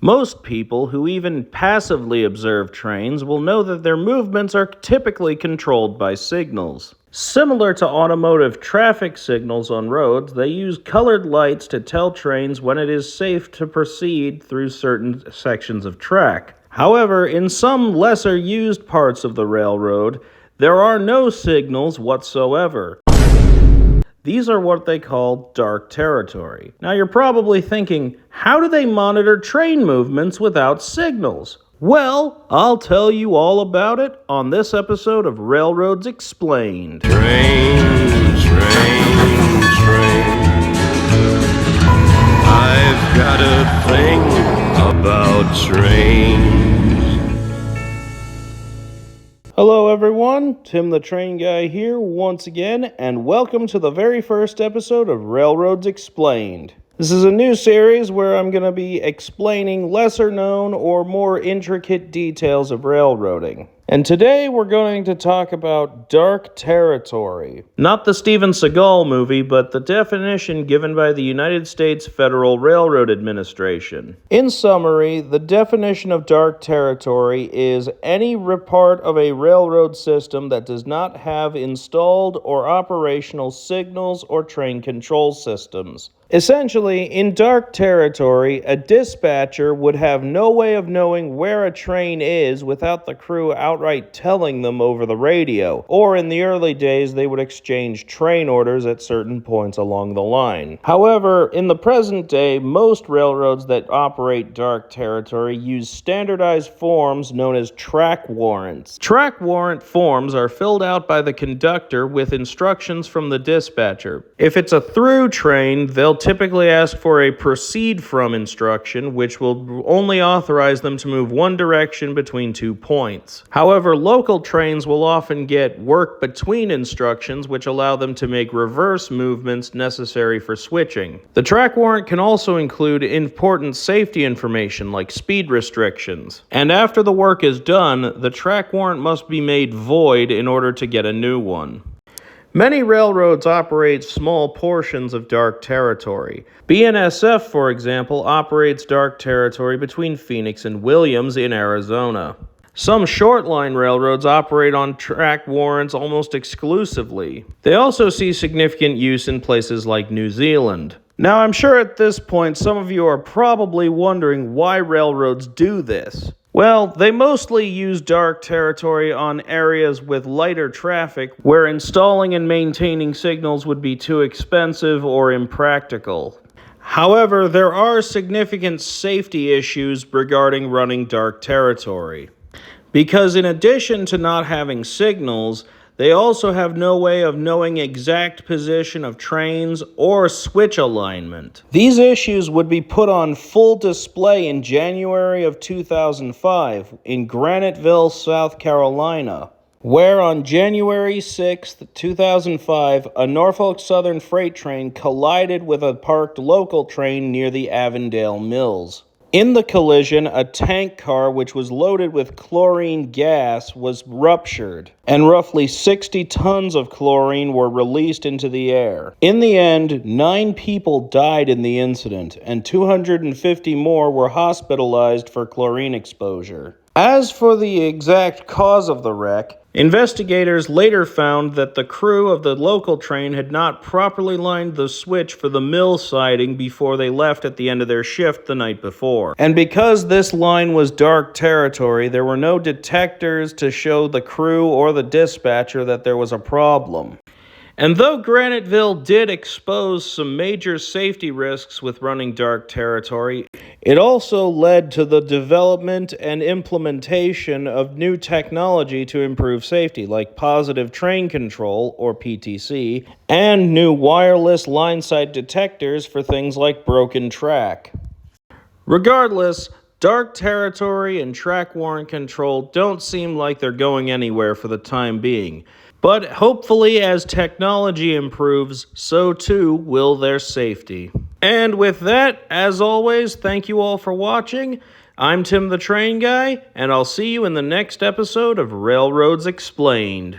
Most people who even passively observe trains will know that their movements are typically controlled by signals. Similar to automotive traffic signals on roads, they use colored lights to tell trains when it is safe to proceed through certain sections of track. However, in some lesser used parts of the railroad, there are no signals whatsoever. These are what they call dark territory. Now you're probably thinking, how do they monitor train movements without signals? Well, I'll tell you all about it on this episode of Railroads Explained. Train, train, train. I've got a thing about trains. Hello everyone, Tim the Train Guy here once again, and welcome to the very first episode of Railroads Explained. This is a new series where I'm going to be explaining lesser known or more intricate details of railroading. And today we're going to talk about dark territory. Not the Steven Seagal movie, but the definition given by the United States Federal Railroad Administration. In summary, the definition of dark territory is any part of a railroad system that does not have installed or operational signals or train control systems. Essentially, in dark territory, a dispatcher would have no way of knowing where a train is without the crew outright telling them over the radio, or in the early days they would exchange train orders at certain points along the line. However, in the present day, most railroads that operate dark territory use standardized forms known as track warrants. Track warrant forms are filled out by the conductor with instructions from the dispatcher. If it's a through train, they'll typically ask for a proceed from instruction, which will only authorize them to move one direction between 2 points. However, local trains will often get work between instructions, which allow them to make reverse movements necessary for switching. The track warrant can also include important safety information like speed restrictions. And after the work is done, the track warrant must be made void in order to get a new one. Many railroads operate small portions of dark territory. BNSF, for example, operates dark territory between Phoenix and Williams in Arizona. Some short-line railroads operate on track warrants almost exclusively. They also see significant use in places like New Zealand. Now, I'm sure at this point some of you are probably wondering why railroads do this. Well, they mostly use dark territory on areas with lighter traffic where installing and maintaining signals would be too expensive or impractical. However, there are significant safety issues regarding running dark territory. Because in addition to not having signals, they also have no way of knowing exact position of trains or switch alignment. These issues would be put on full display in January of 2005 in Graniteville, South Carolina, where on January 6, 2005, a Norfolk Southern freight train collided with a parked local train near the Avondale Mills. In the collision, a tank car which was loaded with chlorine gas was ruptured, and roughly 60 tons of chlorine were released into the air. In the end, 9 people died in the incident, and 250 more were hospitalized for chlorine exposure. As for the exact cause of the wreck, investigators later found that the crew of the local train had not properly lined the switch for the mill siding before they left at the end of their shift the night before. And because this line was dark territory, there were no detectors to show the crew or the dispatcher that there was a problem. And though Graniteville did expose some major safety risks with running dark territory, it also led to the development and implementation of new technology to improve safety, like positive train control, or PTC, and new wireless line-side detectors for things like broken track. Regardless, dark territory and track warrant control don't seem like they're going anywhere for the time being. But hopefully as technology improves, so too will their safety. And with that, as always, thank you all for watching. I'm Tim the Train Guy, and I'll see you in the next episode of Railroads Explained.